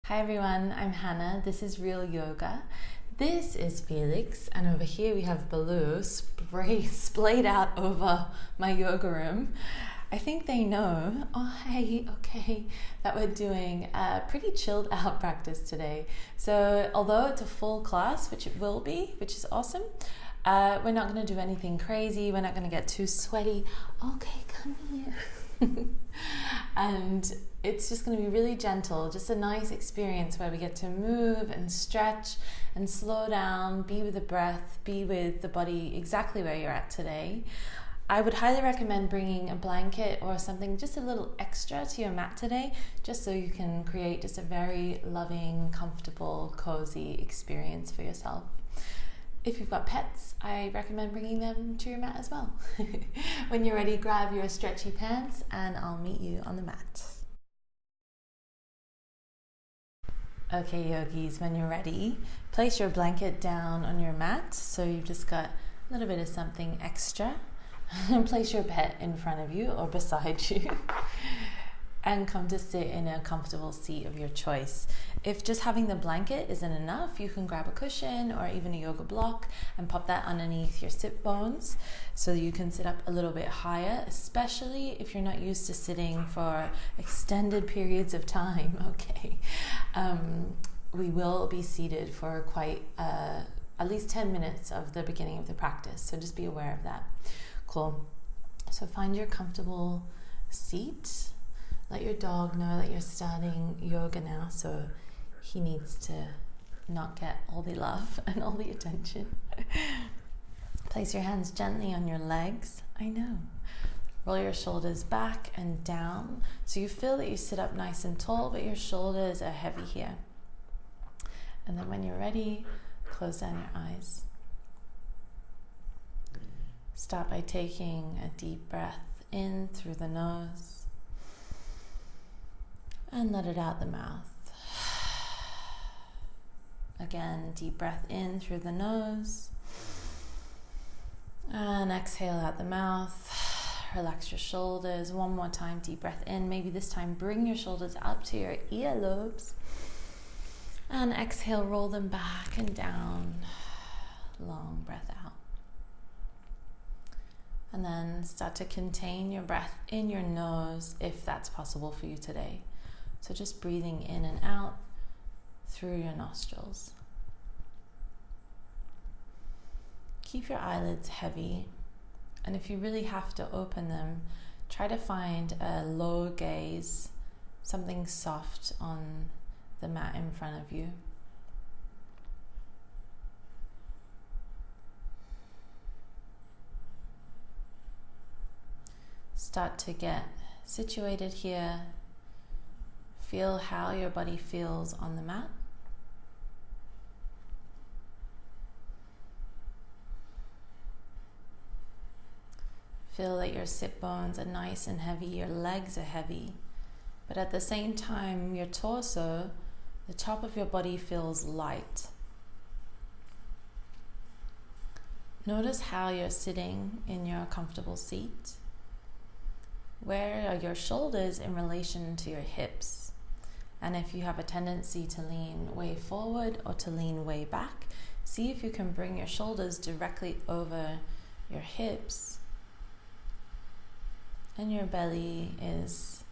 Hi everyone, I'm Hanna. This is Real Yoga. This is Felix, and over here we have Baloo splayed out over my yoga room. I think they know, that we're doing a pretty chilled out practice today. So although it's a full class, which it will be, which is awesome, we're not going to do anything crazy. We're not going to get too sweaty. Okay, come here. And it's just going to be really gentle, just a nice experience where we get to move and stretch and slow down, be with the breath, be with the body exactly where you're at today. I would highly recommend bringing a blanket or something just a little extra to your mat today, just so you can create just a very loving, comfortable, cozy experience for yourself. If you've got pets, I recommend bringing them to your mat as well. When you're ready, grab your stretchy pants and I'll meet you on the mat. Okay, yogis, when you're ready, place your blanket down on your mat so you've just got a little bit of something extra. And place your pet in front of you or beside you. And come to sit in a comfortable seat of your choice. If just having the blanket isn't enough, you can grab a cushion or even a yoga block and pop that underneath your sit bones so you can sit up a little bit higher, especially if you're not used to sitting for extended periods of time. Okay, we will be seated for quite at least 10 minutes of the beginning of the practice, so just be aware of that. Cool. So find your comfortable seat. Let your dog know that you're starting yoga now, so he needs to not get all the love and all the attention. Place your hands gently on your legs. I know. Roll your shoulders back and down so you feel that you sit up nice and tall, but your shoulders are heavy here. And then when you're ready, close down your eyes. Start by taking a deep breath in through the nose. And let it out the mouth. Again, deep breath in through the nose. And exhale out the mouth. Relax your shoulders. One more time, deep breath in. Maybe this time bring your shoulders up to your earlobes. And exhale, roll them back and down. Long breath out. And then start to contain your breath in your nose if that's possible for you today. So just breathing in and out through your nostrils. Keep your eyelids heavy, and if you really have to open them, try to find a low gaze, something soft on the mat in front of you. Start to get situated here. Feel how your body feels on the mat. Feel that your sit bones are nice and heavy, your legs are heavy, but at the same time, your torso, the top of your body feels light. Notice how you're sitting in your comfortable seat. Where are your shoulders in relation to your hips? And if you have a tendency to lean way forward or to lean way back, see if you can bring your shoulders directly over your hips. And your belly is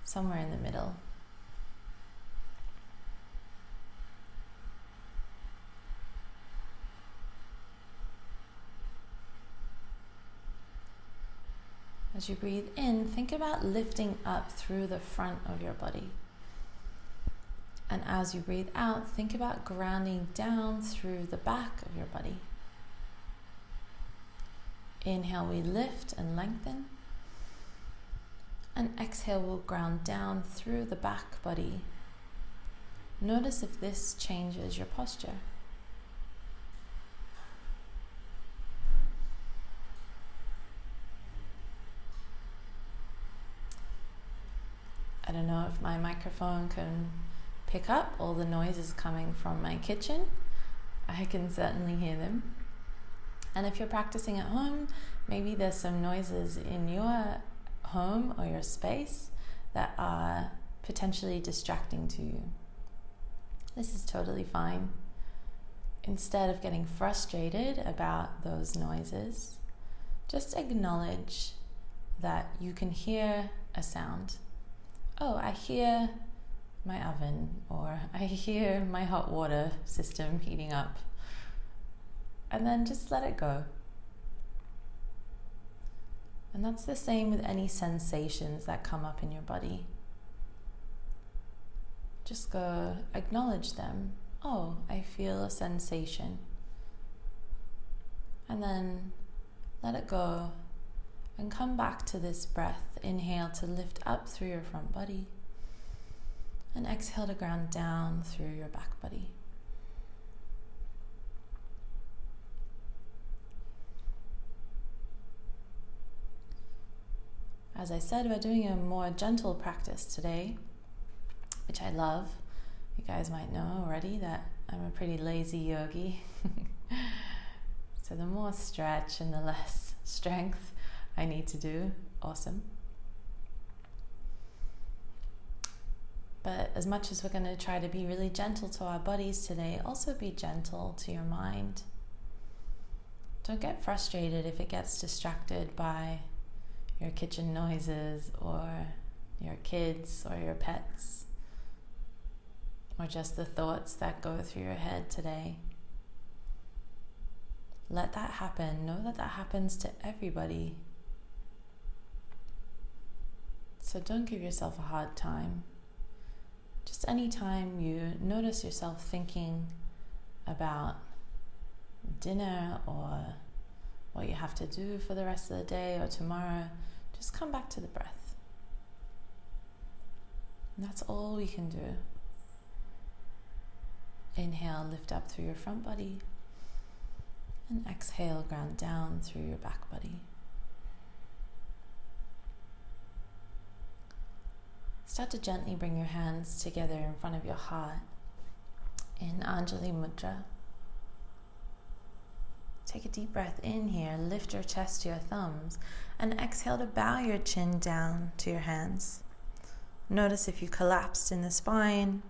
somewhere in the middle. As you breathe in, think about lifting up through the front of your body. And as you breathe out, think about grounding down through the back of your body. Inhale, we lift and lengthen. And exhale, we'll ground down through the back body. Notice if this changes your posture. I don't know if my microphone can pick up all the noises coming from my kitchen. I can certainly hear them. And if you're practicing at home, maybe there's some noises in your home or your space that are potentially distracting to you. This is totally fine. Instead of getting frustrated about those noises, just acknowledge that you can hear a sound. Oh, I hear my oven, or I hear my hot water system heating up. And then just let it go. And that's the same with any sensations that come up in your body. Just go acknowledge them. Oh, I feel a sensation. And then let it go and come back to this breath. Inhale to lift up through your front body, and exhale to ground down through your back body. As I said, we're doing a more gentle practice today, which I love. You guys might know already that I'm a pretty lazy yogi. So the more stretch and the less strength I need to do, awesome. But as much as we're going to try to be really gentle to our bodies today, also be gentle to your mind. Don't get frustrated if it gets distracted by your kitchen noises or your kids or your pets, or just the thoughts that go through your head today. Let that happen. Know that that happens to everybody. So don't give yourself a hard time. Just anytime you notice yourself thinking about dinner or what you have to do for the rest of the day or tomorrow, just come back to the breath. And that's all we can do. Inhale, lift up through your front body, and exhale, ground down through your back body. Start to gently bring your hands together in front of your heart in Anjali Mudra. Take a deep breath in here, lift your chest to your thumbs, and exhale to bow your chin down to your hands. Notice if you collapsed in the spine.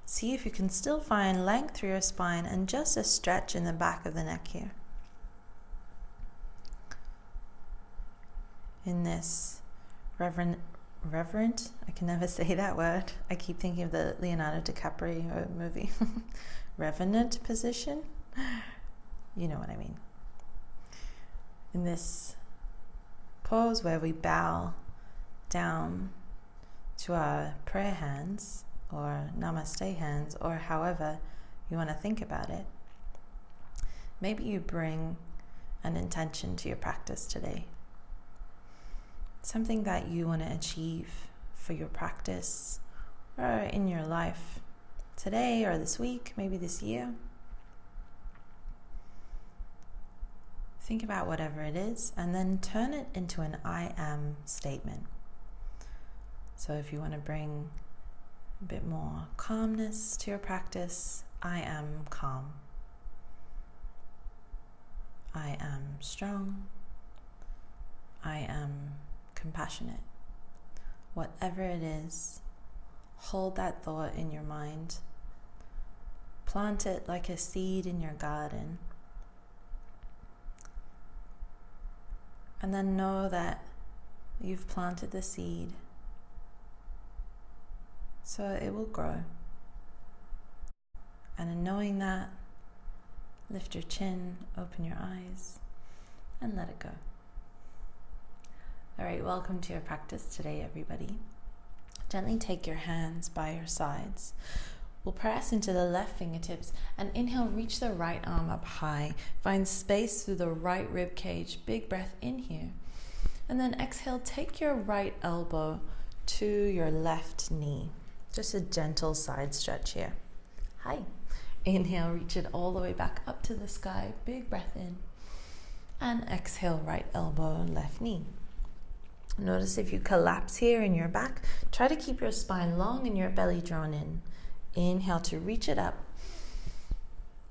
See if you can still find length through your spine and just a stretch in the back of the neck here. In this reverent, I can never say that word. I keep thinking of the Leonardo DiCaprio movie. Revenant position. You know what I mean. In this pose where we bow down to our prayer hands or namaste hands, or however you want to think about it, maybe you bring an intention to your practice today. Something that you want to achieve for your practice or in your life today or this week, maybe this year. Think about whatever it is and then turn it into an I am statement. So if you want to bring a bit more calmness to your practice, I am calm. I am strong. I am compassionate. Whatever it is, hold that thought in your mind. Plant it like a seed in your garden. And then know that you've planted the seed, so it will grow. And in knowing that, lift your chin, open your eyes, and let it go. All right, welcome to your practice today, everybody. Gently take your hands by your sides. We'll press into the left fingertips and inhale, reach the right arm up high. Find space through the right rib cage. Big breath in here. And then exhale, take your right elbow to your left knee. Just a gentle side stretch here. Hi. Inhale, reach it all the way back up to the sky. Big breath in. And exhale, right elbow, left knee. Notice if you collapse here in your back, try to keep your spine long and your belly drawn in. Inhale to reach it up.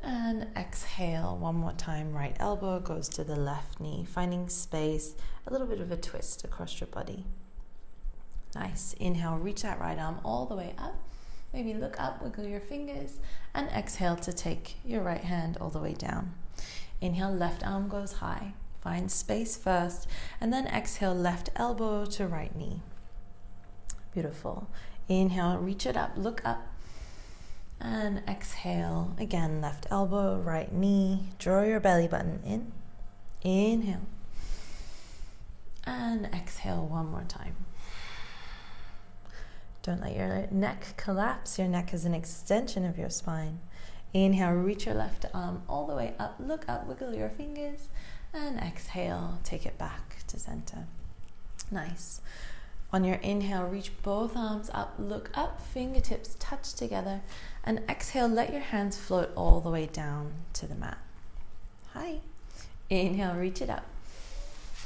And exhale one more time. Right elbow goes to the left knee, finding space, a little bit of a twist across your body. Nice. Inhale, reach that right arm all the way up. Maybe look up, wiggle your fingers, and exhale to take your right hand all the way down. Inhale, left arm goes high. Find space first, and then exhale, left elbow to right knee. Beautiful. Inhale, reach it up, look up, and exhale. Again, left elbow, right knee. Draw your belly button in. Inhale. And exhale one more time. Don't let your neck collapse. Your neck is an extension of your spine. Inhale, reach your left arm all the way up. Look up, wiggle your fingers. And exhale, take it back to center. Nice. On your inhale, reach both arms up, look up, fingertips touch together. And exhale, let your hands float all the way down to the mat. Hi. Inhale, reach it up.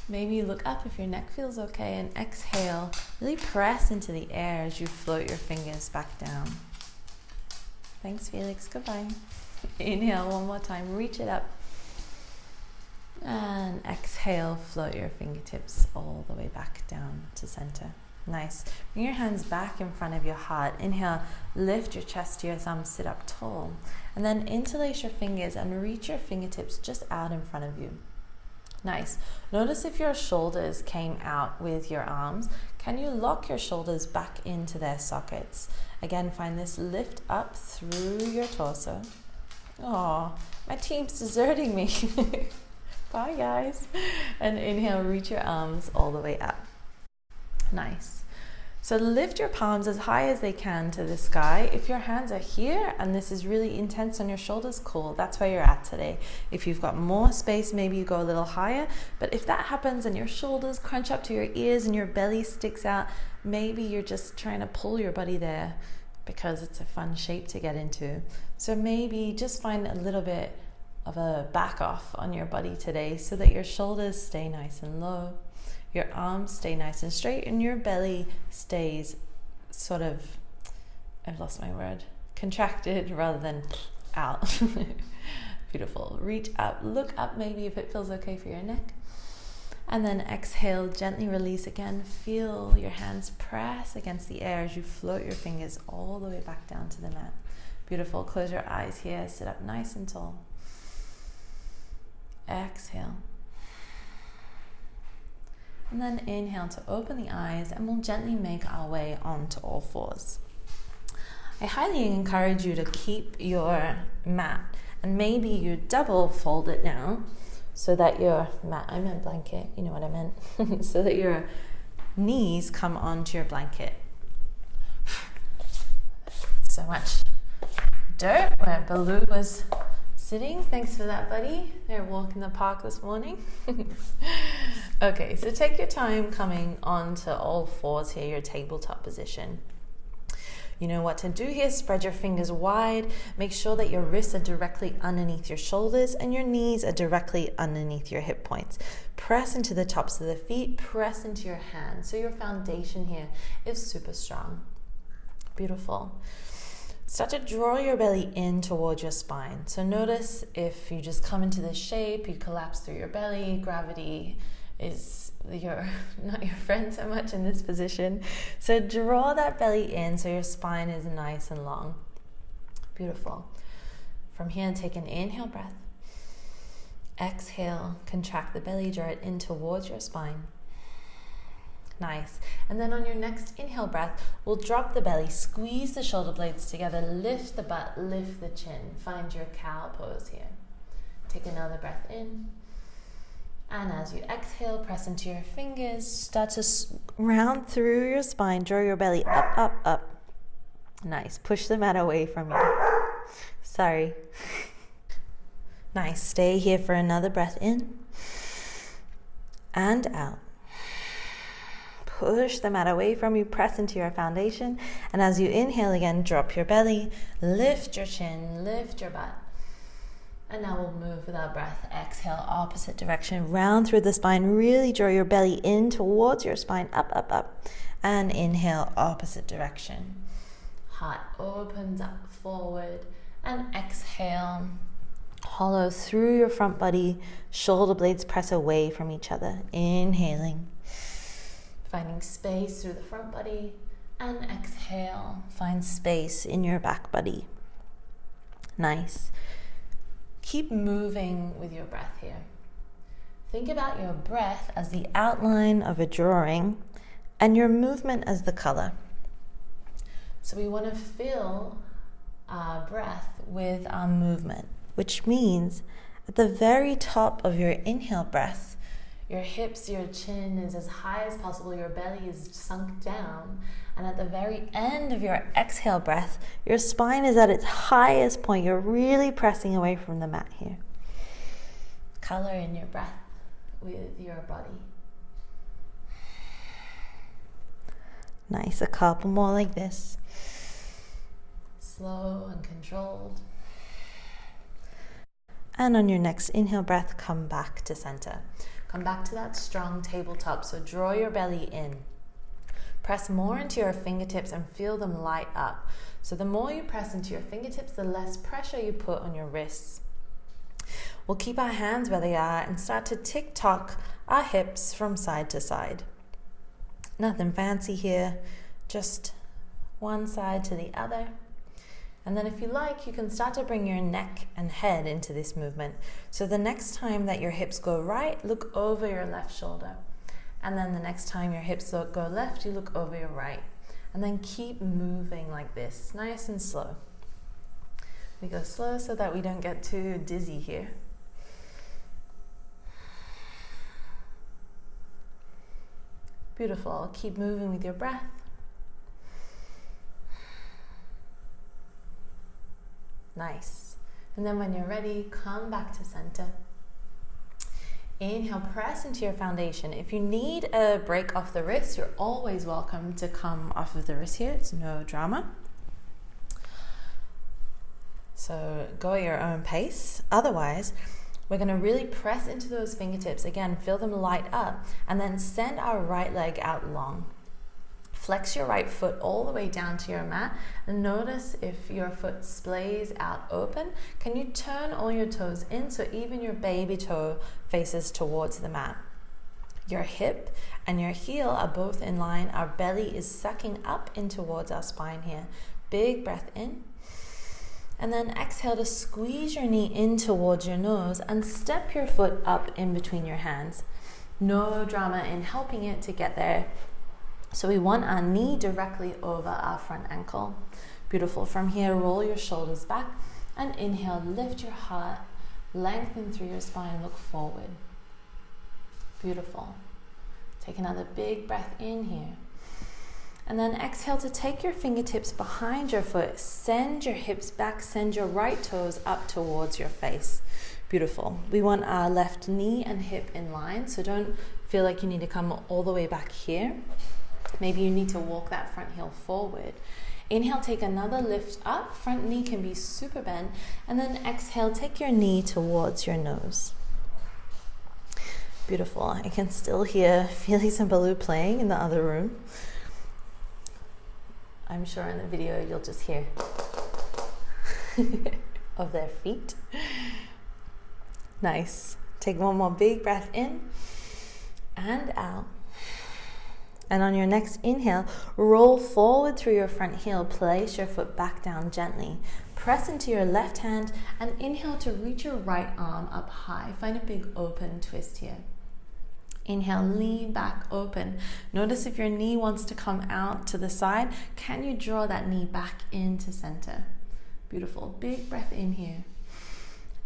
Maybe look up if your neck feels okay. And exhale, really press into the air as you float your fingers back down. Thanks, Felix. Goodbye. Inhale one more time, reach it up. And exhale, float your fingertips all the way back down to center. Nice. Bring your hands back in front of your heart. Inhale, lift your chest to your thumbs, sit up tall. And then interlace your fingers and reach your fingertips just out in front of you. Nice. Notice if your shoulders came out with your arms. Can you lock your shoulders back into their sockets? Again, find this lift up through your torso. Oh, my team's deserting me. Bye, guys. And inhale, reach your arms all the way up. Nice. So lift your palms as high as they can to the sky. If your hands are here and this is really intense on your shoulders, cool. That's where you're at today. If you've got more space, maybe you go a little higher. But if that happens and your shoulders crunch up to your ears and your belly sticks out, maybe you're just trying to pull your body there because it's a fun shape to get into. So maybe just find a little bit of a back off on your body today so that your shoulders stay nice and low, your arms stay nice and straight, and your belly stays sort of, I've lost my word, contracted rather than out. Beautiful. Reach up, look up maybe if it feels okay for your neck. And then exhale, gently release again. Feel your hands press against the air as you float your fingers all the way back down to the mat. Beautiful. Close your eyes here, sit up nice and tall. Exhale. And then inhale to open the eyes, and we'll gently make our way onto all fours. I highly encourage you to keep your mat, and maybe you double fold it now so that your mat, I meant blanket, you know what I meant, so that your knees come onto your blanket. So much dirt where Baloo was sitting. Thanks for that, buddy. They're walking the park this morning. Okay, so take your time coming onto all fours here, your tabletop position. You know what to do here. Spread your fingers wide. Make sure that your wrists are directly underneath your shoulders and your knees are directly underneath your hip points. Press into the tops of the feet. Press into your hands. So your foundation here is super strong. Beautiful. Start to draw your belly in towards your spine. So notice if you just come into this shape, you collapse through your belly, gravity is not your friend so much in this position. So draw that belly in so your spine is nice and long. Beautiful. From here, take an inhale breath. Exhale, contract the belly, draw it in towards your spine. Nice. And then on your next inhale breath, we'll drop the belly, squeeze the shoulder blades together, lift the butt, lift the chin. Find your cow pose here. Take another breath in. And as you exhale, press into your fingers. Start to round through your spine. Draw your belly up, up, up. Nice. Push the mat away from you. Sorry. Nice. Stay here for another breath in. And out. Push the mat away from you, press into your foundation. And as you inhale again, drop your belly, lift your chin, lift your butt. And now we'll move with our breath. Exhale, opposite direction, round through the spine. Really draw your belly in towards your spine, up, up, up. And inhale, opposite direction. Heart opens up forward. And exhale, hollow through your front body. Shoulder blades press away from each other. Inhaling. Finding space through the front body, and exhale, find space in your back body. Nice. Keep moving with your breath here. Think about your breath as the outline of a drawing and your movement as the color. So we want to fill our breath with our movement, which means at the very top of your inhale breath, your hips, your chin is as high as possible, your belly is sunk down, and at the very end of your exhale breath, your spine is at its highest point. You're really pressing away from the mat here. Color in your breath with your body. Nice, a couple more like this. Slow and controlled. And on your next inhale breath, come back to center. Come back to that strong tabletop. So draw your belly in. Press more into your fingertips and feel them light up. So the more you press into your fingertips, the less pressure you put on your wrists. We'll keep our hands where they are and start to tick-tock our hips from side to side. Nothing fancy here, just one side to the other. And then if you like, you can start to bring your neck and head into this movement. So the next time that your hips go right, look over your left shoulder. And then the next time your hips go left, you look over your right. And then keep moving like this, nice and slow. We go slow so that we don't get too dizzy here. Beautiful. Keep moving with your breath. Nice. And then when you're ready, come back to center. Inhale, press into your foundation. If you need a break off the wrist, you're always welcome to come off of the wrist here. It's no drama. So go at your own pace. Otherwise, we're going to really press into those fingertips. Again, feel them light up and then send our right leg out long. Flex your right foot all the way down to your mat and notice if your foot splays out open. Can you turn all your toes in so even your baby toe faces towards the mat? Your hip and your heel are both in line. Our belly is sucking up in towards our spine here. Big breath in. And then exhale to squeeze your knee in towards your nose and step your foot up in between your hands. No drama in helping it to get there. So we want our knee directly over our front ankle. Beautiful. From here, roll your shoulders back and inhale, lift your heart, lengthen through your spine, look forward. Beautiful. Take another big breath in here. And then exhale to take your fingertips behind your foot, send your hips back, send your right toes up towards your face. Beautiful. We want our left knee and hip in line, so don't feel like you need to come all the way back here. Maybe you need to walk that front heel forward. Inhale, take another lift up, front knee can be super bent, and then exhale, take your knee towards your nose. Beautiful. I can still hear Felix and Baloo playing in the other room. I'm sure in the video you'll just hear of their feet. Nice. Take one more big breath in and out. And on your next inhale, roll forward through your front heel. Place your foot back down gently. Press into your left hand and inhale to reach your right arm up high. Find a big open twist here. Inhale, lean back, open. Notice if your knee wants to come out to the side, can you draw that knee back into center? Beautiful. Big breath in here.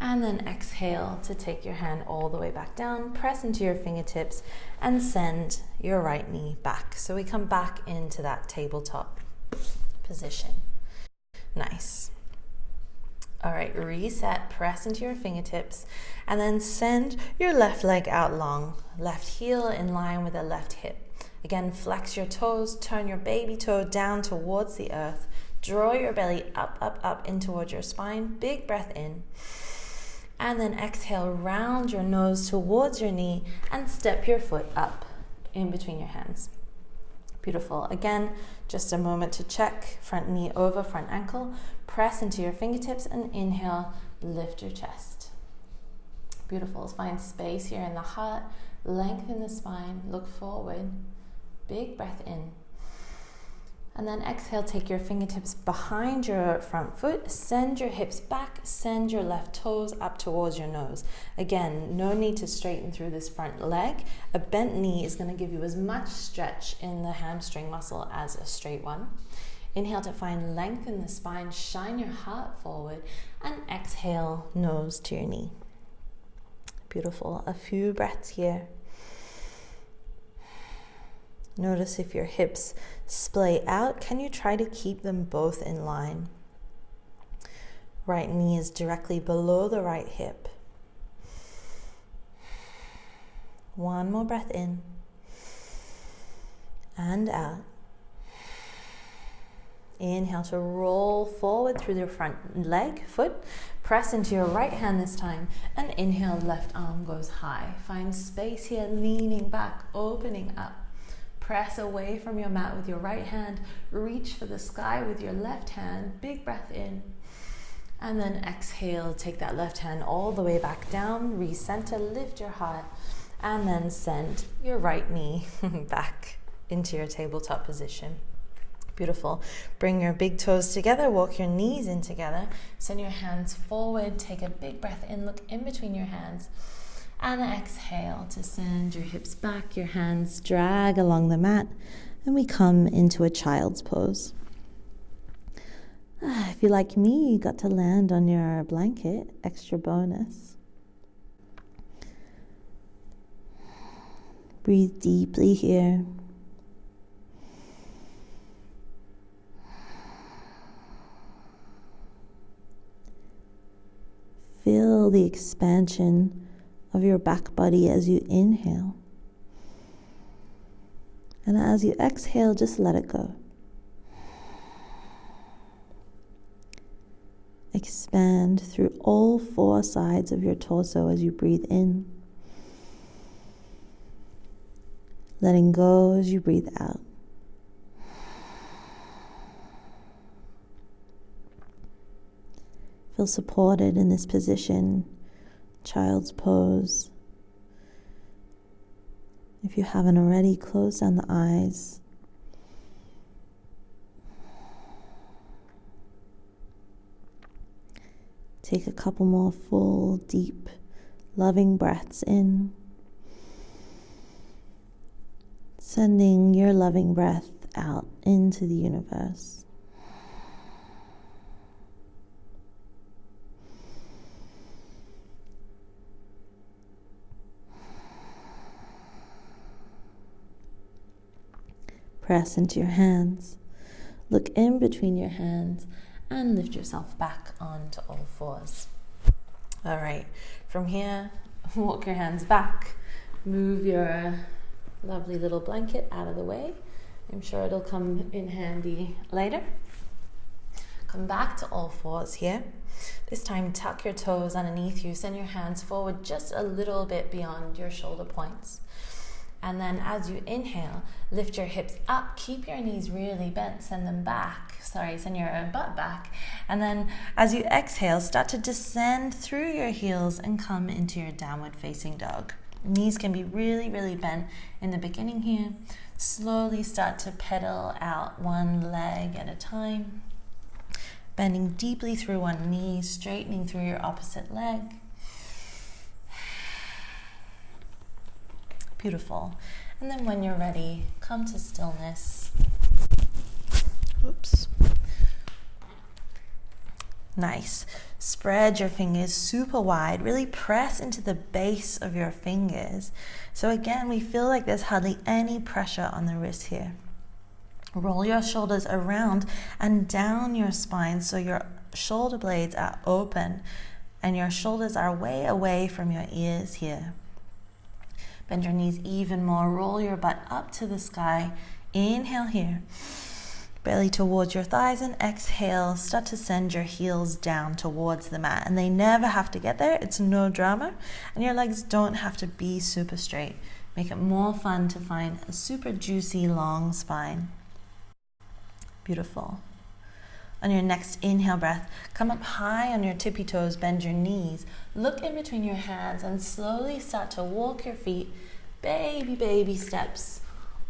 And then exhale to take your hand all the way back down, press into your fingertips and send your right knee back. So we come back into that tabletop position. Nice. All right, reset, press into your fingertips and then send your left leg out long, left heel in line with the left hip. Again, flex your toes, turn your baby toe down towards the earth, draw your belly up, up, up in towards your spine, big breath in. And then exhale, round your nose towards your knee and step your foot up in between your hands. Beautiful. Again, just a moment to check. Front knee over front ankle. Press into your fingertips and inhale, lift your chest. Beautiful. Find space here in the heart. Lengthen the spine. Look forward. Big breath in. And then exhale, take your fingertips behind your front foot, send your hips back, send your left toes up towards your nose. Again, no need to straighten through this front leg. A bent knee is going to give you as much stretch in the hamstring muscle as a straight one. Inhale to find length in the spine, shine your heart forward, and exhale, nose to your knee. Beautiful. A few breaths here. Notice if your hips splay out, can you try to keep them both in line? Right knee is directly below the right hip. One more breath in and out. Inhale to roll forward through your front leg, foot. Press into your right hand this time, and inhale, left arm goes high. Find space here, leaning back, opening up. Press away from your mat with your right hand. Reach for the sky with your left hand. Big breath in. And then exhale, take that left hand all the way back down. Recenter, lift your heart. And then send your right knee back into your tabletop position. Beautiful. Bring your big toes together. Walk your knees in together. Send your hands forward. Take a big breath in. Look in between your hands. And exhale to send your hips back, your hands drag along the mat, and we come into a child's pose. If you're like me, you got to land on your blanket, extra bonus. Breathe deeply here. Feel the expansion of your back body as you inhale. And as you exhale, just let it go. Expand through all four sides of your torso as you breathe in. Letting go as you breathe out. Feel supported in this position. Child's pose. If you haven't already, close down the eyes. Take a couple more full, deep, loving breaths in. Sending your loving breath out into the universe. Press into your hands. Look in between your hands and lift yourself back onto all fours. All right, from here, walk your hands back. Move your lovely little blanket out of the way. I'm sure it'll come in handy later. Come back to all fours here. This time, tuck your toes underneath you. Send your hands forward just a little bit beyond your shoulder points. And then as you inhale, lift your hips up, keep your knees really bent, send your butt back. And then as you exhale, start to descend through your heels and come into your downward facing dog. Knees can be really, really bent in the beginning here. Slowly start to pedal out one leg at a time. Bending deeply through one knee, straightening through your opposite leg. Beautiful. And then when you're ready, come to stillness. Oops. Nice. Spread your fingers super wide. Really press into the base of your fingers. So again, we feel like there's hardly any pressure on the wrist here. Roll your shoulders around and down your spine so your shoulder blades are open and your shoulders are way away from your ears here. Bend your knees even more. Roll your butt up to the sky. Inhale here. Belly towards your thighs, and exhale. Start to send your heels down towards the mat. And they never have to get there. It's no drama. And your legs don't have to be super straight. Make it more fun to find a super juicy long spine. Beautiful. On your next inhale breath, come up high on your tippy toes, bend your knees. Look in between your hands and slowly start to walk your feet, baby steps,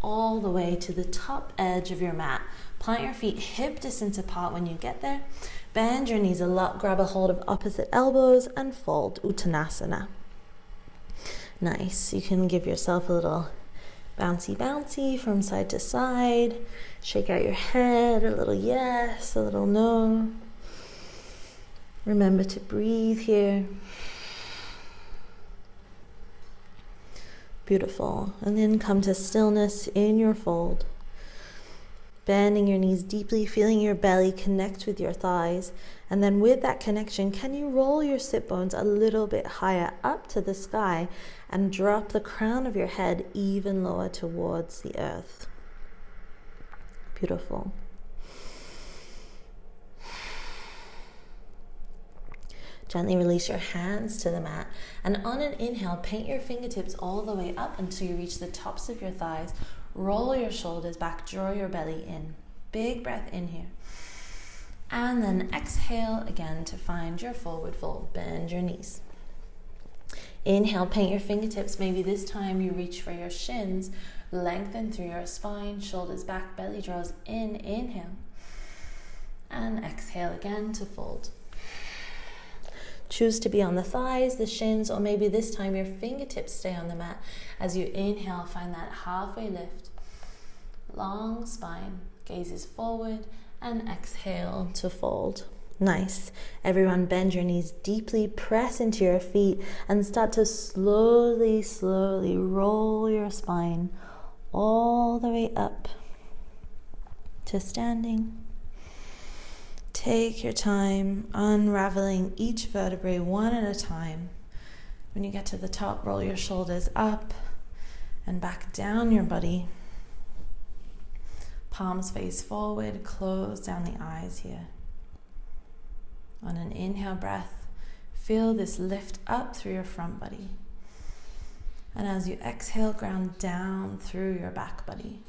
all the way to the top edge of your mat. Plant your feet hip distance apart when you get there. Bend your knees a lot, grab a hold of opposite elbows and fold, Uttanasana. Nice. You can give yourself a little bouncy from side to side. Shake out your head, a little yes, a little no. Remember to breathe here. Beautiful. And then come to stillness in your fold. Bending your knees deeply, feeling your belly connect with your thighs. And then with that connection, can you roll your sit bones a little bit higher up to the sky and drop the crown of your head even lower towards the earth? Beautiful. Gently release your hands to the mat. And on an inhale, paint your fingertips all the way up until you reach the tops of your thighs. Roll your shoulders back, draw your belly in. Big breath in here. And then exhale again to find your forward fold. Bend your knees. Inhale, paint your fingertips. Maybe this time you reach for your shins. Lengthen through your spine, shoulders back, belly draws in. Inhale. And exhale again to fold. Choose to be on the thighs, the shins, or maybe this time your fingertips stay on the mat. As you inhale, find that halfway lift. Long spine, gazes forward, and exhale to fold. Nice. Everyone bend your knees deeply, press into your feet, and start to slowly roll your spine all the way up to standing. Take your time unraveling each vertebrae one at a time. When you get to the top, roll your shoulders up and back down your body. Palms face forward, close down the eyes here. On an inhale breath, feel this lift up through your front body. And as you exhale, ground down through your back body.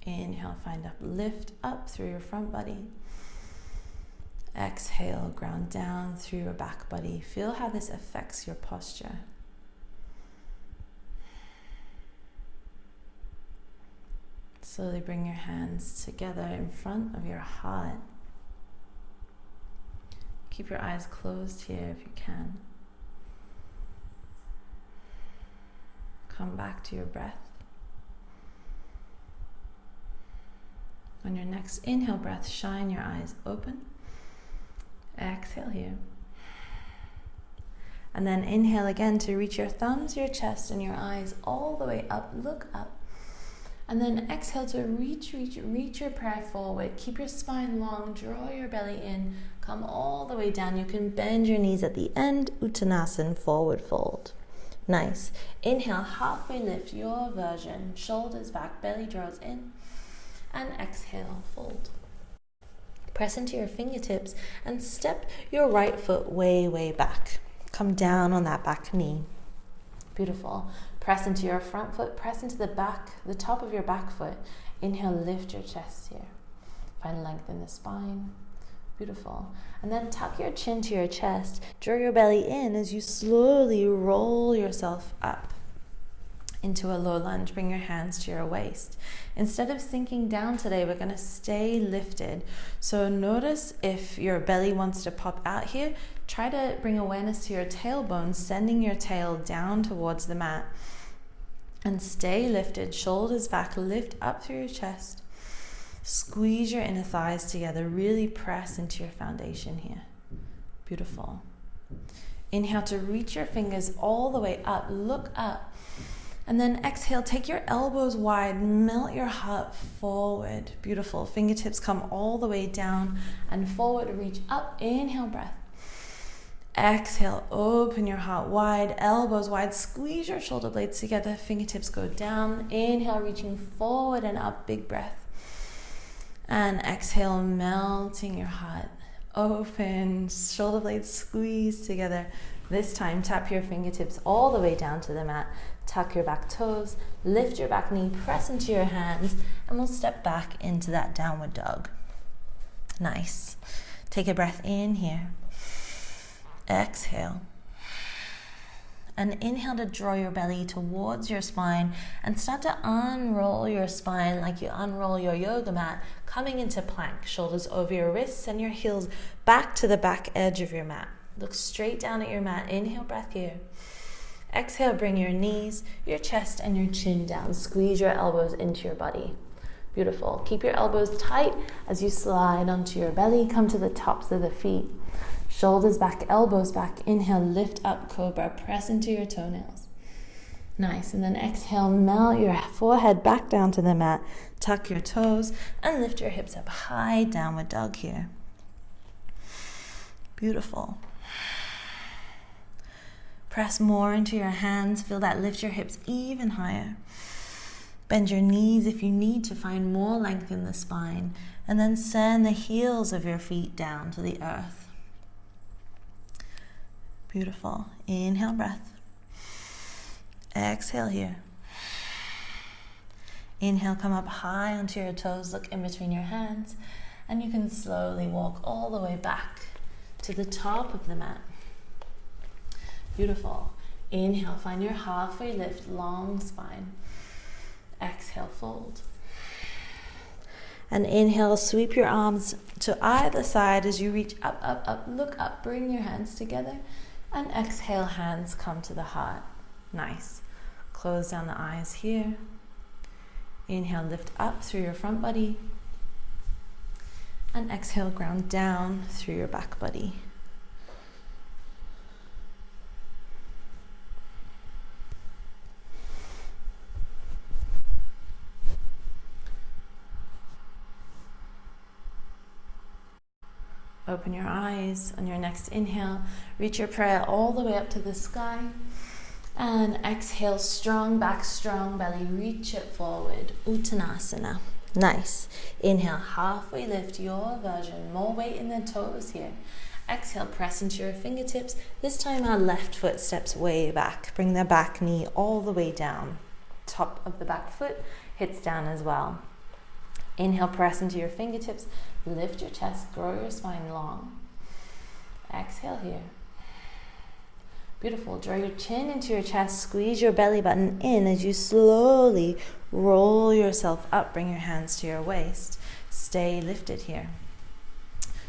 Inhale, find lift up through your front body. Exhale, ground down through your back body. Feel how this affects your posture. Slowly bring your hands together in front of your heart. Keep your eyes closed here if you can. Come back to your breath. On your next inhale breath, shine your eyes open. Exhale here. And then inhale again to reach your thumbs, your chest, and your eyes all the way up. Look up. And then exhale to reach your prayer forward. Keep your spine long, draw your belly in, come all the way down. You can bend your knees at the end, Uttanasana, forward fold. Nice. Inhale, halfway lift, your version. Shoulders back, belly draws in. And exhale, fold. Press into your fingertips and step your right foot way back. Come down on that back knee. Beautiful. Press into your front foot, press into the top of your back foot. Inhale, lift your chest here. Find length in the spine. Beautiful. And then tuck your chin to your chest. Draw your belly in as you slowly roll yourself up into a low lunge. Bring your hands to your waist. Instead of sinking down today, we're going to stay lifted. So notice if your belly wants to pop out here, try to bring awareness to your tailbone, sending your tail down towards the mat. And stay lifted, shoulders back, lift up through your chest. Squeeze your inner thighs together, really press into your foundation here. Beautiful. Inhale to reach your fingers all the way up, look up. And then exhale, take your elbows wide, melt your heart forward. Beautiful. Fingertips come all the way down and forward, reach up. Inhale, breath. Exhale, open your heart wide, elbows wide, squeeze your shoulder blades together, fingertips go down. Inhale, reaching forward and up, big breath. And exhale, melting your heart. Open, shoulder blades squeeze together. This time, tap your fingertips all the way down to the mat. Tuck your back toes, lift your back knee, press into your hands, and we'll step back into that downward dog. Nice. Take a breath in here. Exhale. And inhale to draw your belly towards your spine and start to unroll your spine like you unroll your yoga mat, coming into plank. Shoulders over your wrists and your heels back to the back edge of your mat. Look straight down at your mat. Inhale, breath here. Exhale, bring your knees, your chest, and your chin down. Squeeze your elbows into your body. Beautiful. Keep your elbows tight as you slide onto your belly. Come to the tops of the feet. Shoulders back, elbows back. Inhale, lift up, cobra. Press into your toenails. Nice. And then exhale, melt your forehead back down to the mat. Tuck your toes and lift your hips up high. Downward dog here. Beautiful. Press more into your hands. Feel that lift your hips even higher. Bend your knees if you need to find more length in the spine. And then send the heels of your feet down to the earth. Beautiful. Inhale, breath. Exhale here. Inhale, come up high onto your toes. Look in between your hands. And you can slowly walk all the way back to the top of the mat. Beautiful. Inhale, find your halfway lift, long spine. Exhale, fold. And inhale, sweep your arms to either side as you reach up, up, up, look up, bring your hands together. And exhale, hands come to the heart. Nice. Close down the eyes here. Inhale, lift up through your front body. And exhale, ground down through your back body. Open your eyes. On your next inhale, reach your prayer all the way up to the sky. And exhale, strong back, strong belly. Reach it forward. Uttanasana. Nice. Inhale, halfway lift, your version. More weight in the toes here. Exhale, press into your fingertips. This time our left foot steps way back. Bring the back knee all the way down. Top of the back foot hits down as well. Inhale, press into your fingertips. Lift your chest, grow your spine long. Exhale here. Beautiful. Draw your chin into your chest. Squeeze your belly button in as you slowly roll yourself up. Bring your hands to your waist. Stay lifted here.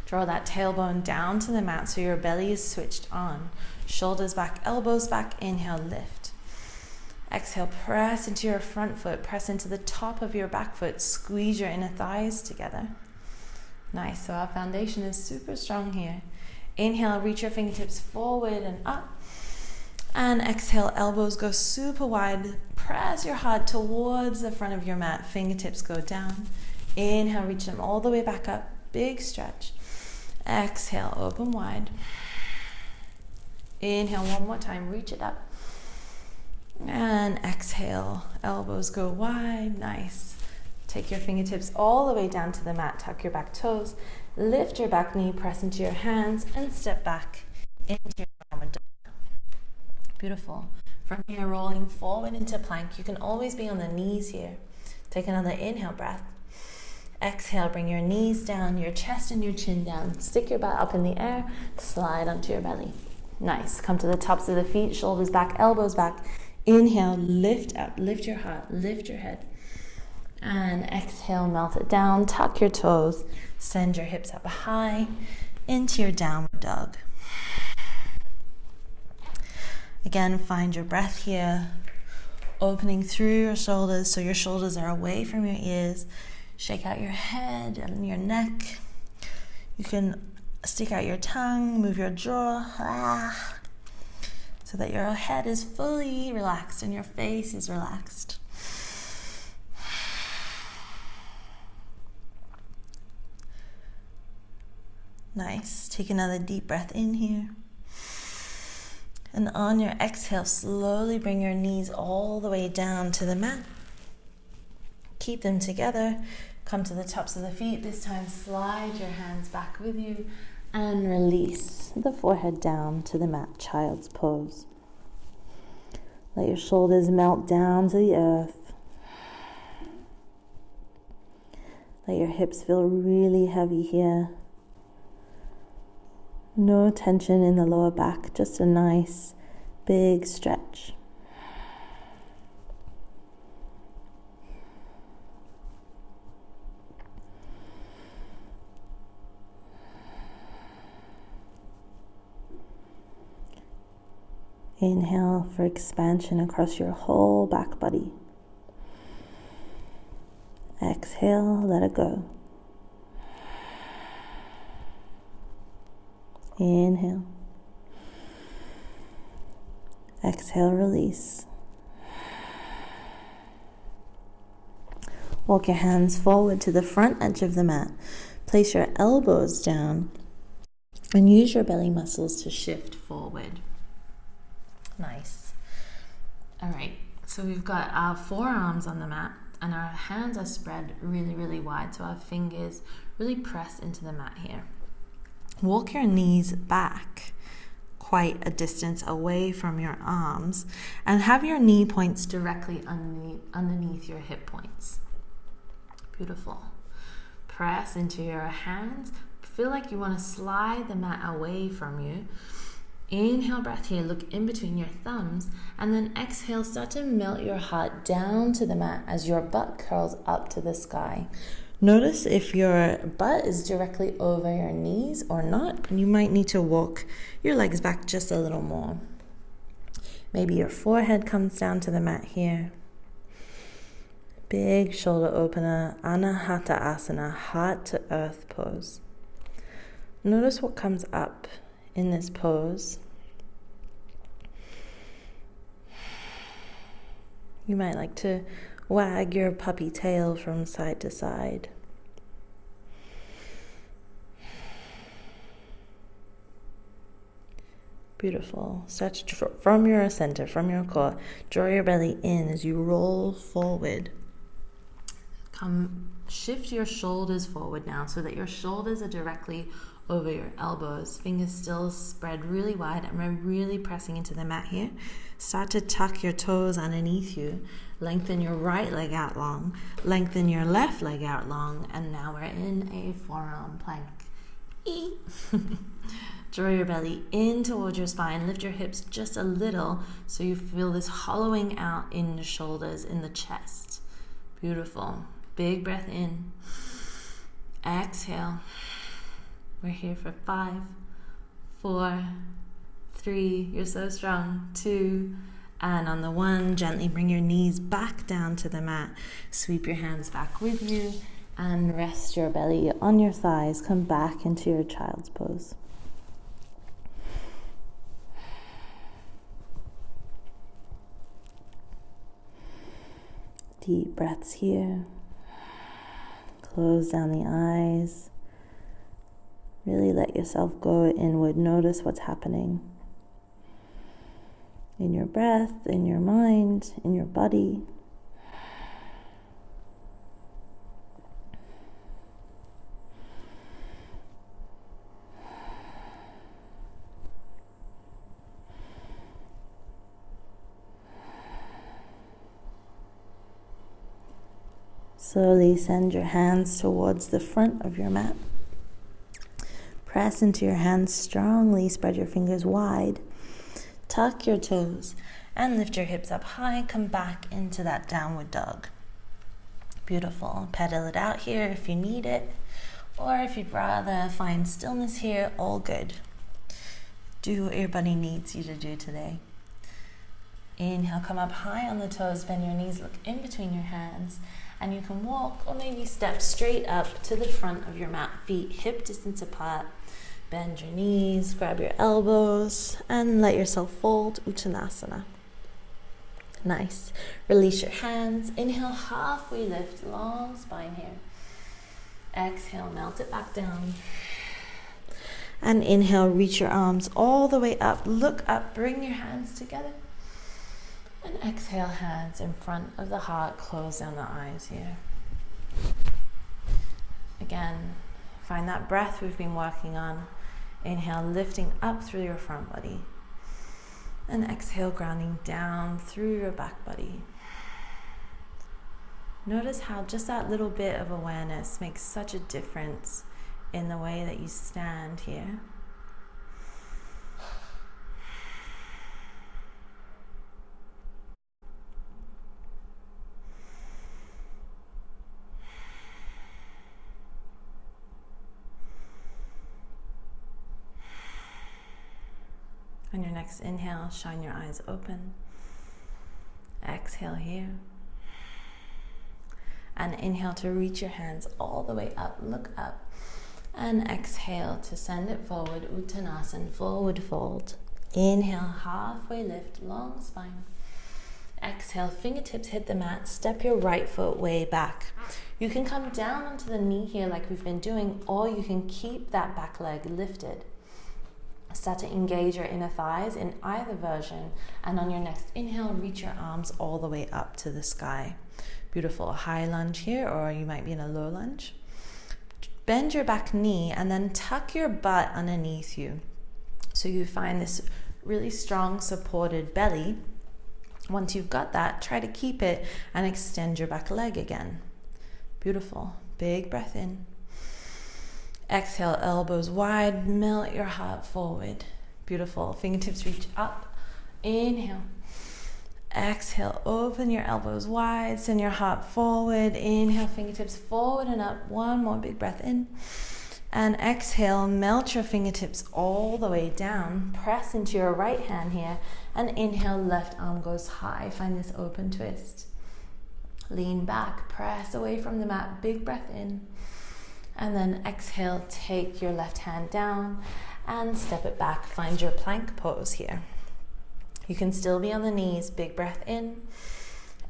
Draw that tailbone down to the mat so your belly is switched on. Shoulders back, elbows back. Inhale, lift. Exhale, press into your front foot. Press into the top of your back foot. Squeeze your inner thighs together. Nice. So our foundation is super strong here. Inhale, reach your fingertips forward and up. And exhale, elbows go super wide. Press your heart towards the front of your mat. Fingertips go down. Inhale, reach them all the way back up. Big stretch. Exhale, open wide. Inhale one more time, reach it up. And exhale, elbows go wide. Nice. Take your fingertips all the way down to the mat. Tuck your back toes. Lift your back knee, press into your hands, and step back into your downward dog. Beautiful. From here, rolling forward into plank. You can always be on the knees here. Take another inhale breath. Exhale, bring your knees down, your chest and your chin down. Stick your butt up in the air. Slide onto your belly. Nice. Come to the tops of the feet, shoulders back, elbows back. Inhale, lift up, lift your heart, lift your head. And exhale, melt it down, tuck your toes, send your hips up high into your downward dog. Again, find your breath here, opening through your shoulders so your shoulders are away from your ears. Shake out your head and your neck. You can stick out your tongue, move your jaw, so that your head is fully relaxed and your face is relaxed. Nice. Take another deep breath in here. And on your exhale, slowly bring your knees all the way down to the mat. Keep them together. Come to the tops of the feet. This time, slide your hands back with you and release the forehead down to the mat, child's pose. Let your shoulders melt down to the earth. Let your hips feel really heavy here. No tension in the lower back, just a nice, Big stretch. Inhale for expansion across your whole back body. Exhale, let it go. Inhale. Exhale, release. Walk your hands forward to the front edge of the mat. Place your elbows down and use your belly muscles to shift forward. Nice. All right, so we've got our forearms on the mat and our hands are spread really, really wide, so our fingers really press into the mat here. Walk your knees back quite a distance away from your arms and have your knee points directly underneath your hip points. Beautiful. Press into your hands. Feel like you want to slide the mat away from you. Inhale, breath here, look in between your thumbs, and then exhale, start to melt your heart down to the mat as your butt curls up to the sky. Notice if your butt is directly over your knees or not, and you might need to walk your legs back just a little more. Maybe your forehead comes down to the mat here. Big shoulder opener, Anahata Asana, heart to earth pose. Notice what comes up in this pose. You might like to wag your puppy tail from side to side. Beautiful. Start to from your center, from your core, draw your belly in as you roll forward. Come shift your shoulders forward now so that your shoulders are directly over your elbows. Fingers still spread really wide, and we're really pressing into the mat here. Start to tuck your toes underneath you. Lengthen your right leg out long. Lengthen your left leg out long. And now we're in a forearm plank. Draw your belly in towards your spine. Lift your hips just a little so you feel this hollowing out in the shoulders, in the chest. Beautiful. Big breath in. Exhale. We're here for 5, 4, 3, you're so strong, 2, and on the 1, gently bring your knees back down to the mat. Sweep your hands back with you and rest your belly on your thighs. Come back into your child's pose. Deep breaths here. Close down the eyes. Really let yourself go inward. Notice what's happening in your breath, in your mind, in your body. Slowly send your hands towards the front of your mat. Press into your hands strongly, spread your fingers wide, tuck your toes, and lift your hips up high. Come back into that downward dog. Beautiful. Pedal it out here if you need it, or if you'd rather find stillness here, all good. Do what your body needs you to do today. Inhale, come up high on the toes, bend your knees, look in between your hands, and you can walk or maybe step straight up to the front of your mat, feet hip distance apart. Bend your knees, grab your elbows, and let yourself fold, Uttanasana. Nice. Release your hands. Inhale, halfway lift, long spine here. Exhale, melt it back down. And inhale, reach your arms all the way up. Look up, bring your hands together. And exhale, hands in front of the heart. Close down the eyes here. Again, find that breath we've been working on. Inhale, lifting up through your front body. And exhale, grounding down through your back body. Notice how just that little bit of awareness makes such a difference in the way that you stand here. On your next inhale, shine your eyes open. Exhale here. And inhale to reach your hands all the way up, look up. And exhale to send it forward, Uttanasana, forward fold. Inhale, halfway lift, long spine. Exhale, fingertips hit the mat, step your right foot way back. You can come down onto the knee here like we've been doing, or you can keep that back leg lifted. Start to engage your inner thighs in either version, and on your next inhale, reach your arms all the way up to the sky. Beautiful. High lunge here, or you might be in a low lunge. Bend your back knee and then tuck your butt underneath you. So you find this really strong supported belly. Once you've got that, try to keep it and extend your back leg again. Beautiful. Big breath in. Exhale, elbows wide, melt your heart forward. Beautiful. Fingertips reach up. Inhale. Exhale, open your elbows wide, send your heart forward. Inhale, fingertips forward and up. One more big breath in. And exhale, melt your fingertips all the way down. Press into your right hand here. And inhale, left arm goes high. Find this open twist. Lean back, press away from the mat. Big breath in. And then exhale, take your left hand down and step it back. Find your plank pose here. You can still be on the knees. Big breath in.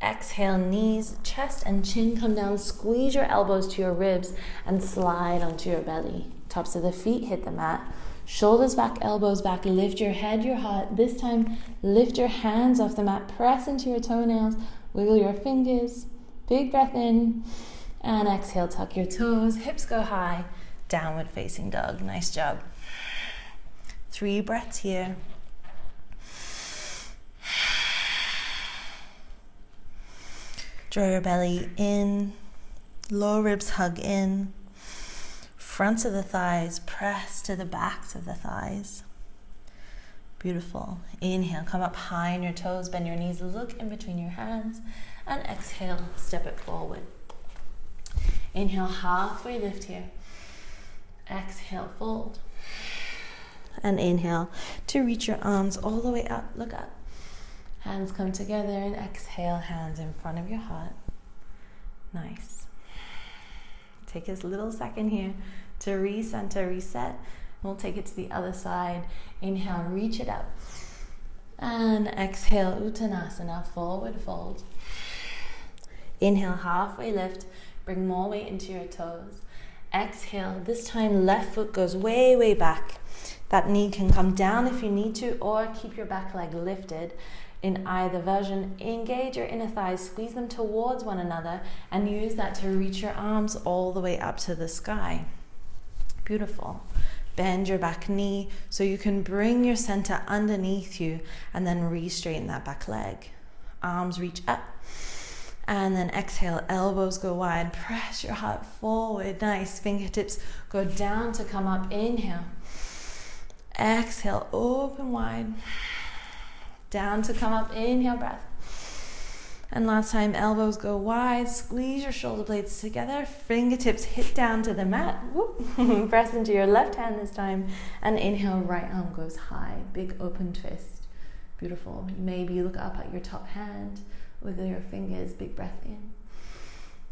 Exhale, knees, chest and chin come down. Squeeze your elbows to your ribs and slide onto your belly. Tops of the feet hit the mat. Shoulders back, elbows back. Lift your head, your heart. This time, lift your hands off the mat. Press into your toenails. Wiggle your fingers. Big breath in. And exhale, tuck your toes. Hips go high. Downward facing dog. Nice job. 3 breaths here. Draw your belly in, lower ribs hug in, fronts of the thighs press to the backs of the thighs. Beautiful. Inhale, come up high on your toes, bend your knees, look in between your hands, and exhale, step it forward. Inhale, halfway lift here. Exhale, fold. And inhale to reach your arms all the way up, look up. Hands come together and exhale, hands in front of your heart. Nice. Take a little second here to recenter, reset. We'll take it to the other side. Inhale, reach it up. And exhale, Uttanasana, forward fold. Inhale, halfway lift. Bring more weight into your toes. Exhale, this time left foot goes way, way back. That knee can come down if you need to, or keep your back leg lifted. In either version, engage your inner thighs, squeeze them towards one another, and use that to reach your arms all the way up to the sky. Beautiful. Bend your back knee so you can bring your center underneath you and then re-straighten that back leg. Arms reach up. And then exhale, elbows go wide. Press your heart forward. Nice. Fingertips go down to come up. Inhale. Exhale, open wide. Down to come up. Inhale, breath. And last time, elbows go wide. Squeeze your shoulder blades together. Fingertips hit down to the mat. Whoop. Press into your left hand this time. And inhale, right arm goes high. Big open twist. Beautiful. Maybe look up at your top hand. Wiggle your fingers. Big breath in.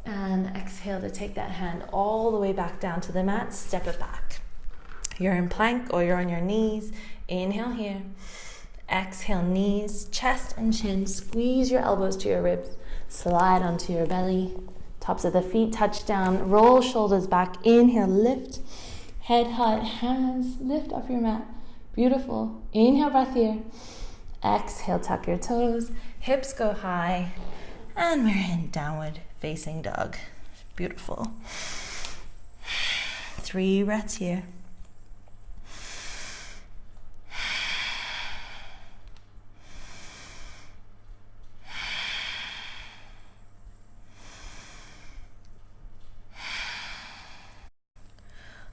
And exhale to take that hand all the way back down to the mat. Step it back. You're in plank or you're on your knees. Inhale here. Exhale, knees, chest and chin. Squeeze your elbows to your ribs. Slide onto your belly. Tops of the feet touch down. Roll shoulders back. Inhale, lift. Head, heart, hands. Lift off your mat. Beautiful. Inhale, breath here. Exhale, tuck your toes. Hips go high. And we're in downward facing dog. Beautiful. 3 breaths here.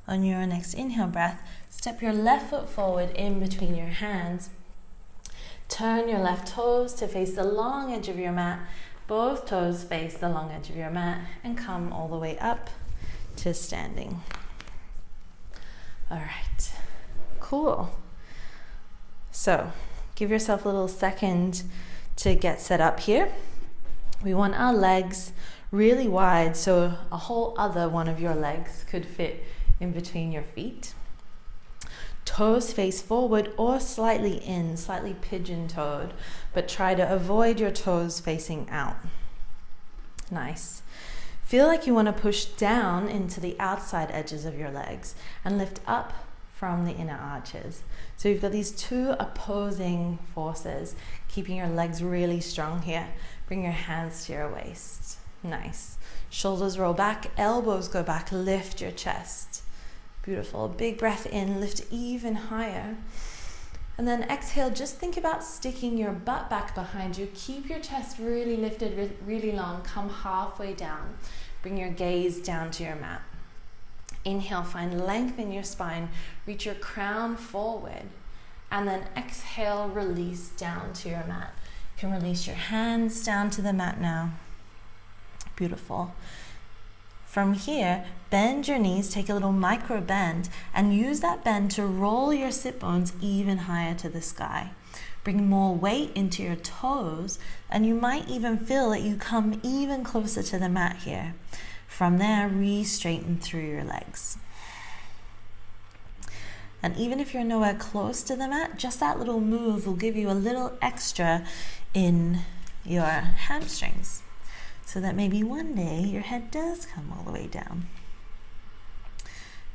On your next inhale breath, step your left foot forward in between your hands. Turn your left toes to face the long edge of your mat. Both toes face the long edge of your mat and come all the way up to standing. All right, cool. So give yourself a little second to get set up here. We want our legs really wide, so a whole other one of your legs could fit in between your feet. Toes face forward or slightly in, slightly pigeon-toed, but try to avoid your toes facing out. Nice. Feel like you want to push down into the outside edges of your legs and lift up from the inner arches. So you've got these two opposing forces, keeping your legs really strong here. Bring your hands to your waist. Nice. Shoulders roll back, elbows go back, lift your chest. Beautiful. Big breath in, lift even higher. And then exhale, just think about sticking your butt back behind you. Keep your chest really lifted, really long. Come halfway down. Bring your gaze down to your mat. Inhale, find length in your spine. Reach your crown forward. And then exhale, release down to your mat. You can release your hands down to the mat now. Beautiful. From here, bend your knees, take a little micro bend, and use that bend to roll your sit bones even higher to the sky. Bring more weight into your toes, and you might even feel that you come even closer to the mat here. From there, re-straighten through your legs. And even if you're nowhere close to the mat, just that little move will give you a little extra in your hamstrings, so that maybe one day your head does come all the way down.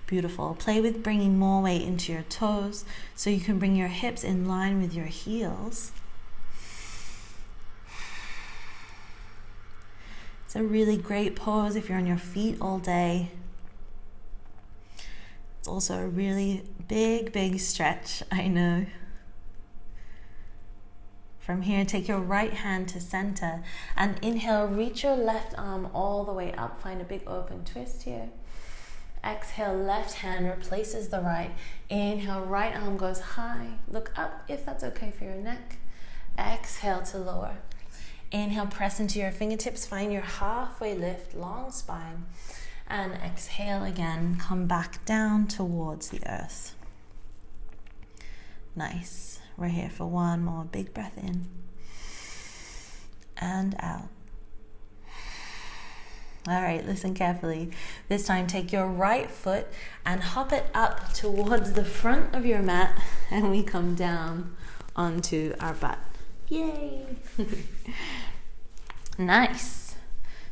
Beautiful. Play with bringing more weight into your toes so you can bring your hips in line with your heels. It's a really great pose if you're on your feet all day. It's also a really big stretch, I know. From here, take your right hand to center and inhale, reach your left arm all the way up. Find a big open twist here. Exhale, left hand replaces the right. Inhale, right arm goes high. Look up if that's okay for your neck. Exhale to lower. Inhale, press into your fingertips. Find your halfway lift, long spine. And exhale again, come back down towards the earth. Nice. We're here for one more big breath in and out. All right, listen carefully. This time, take your right foot and hop it up towards the front of your mat, and we come down onto our butt. Yay! Nice.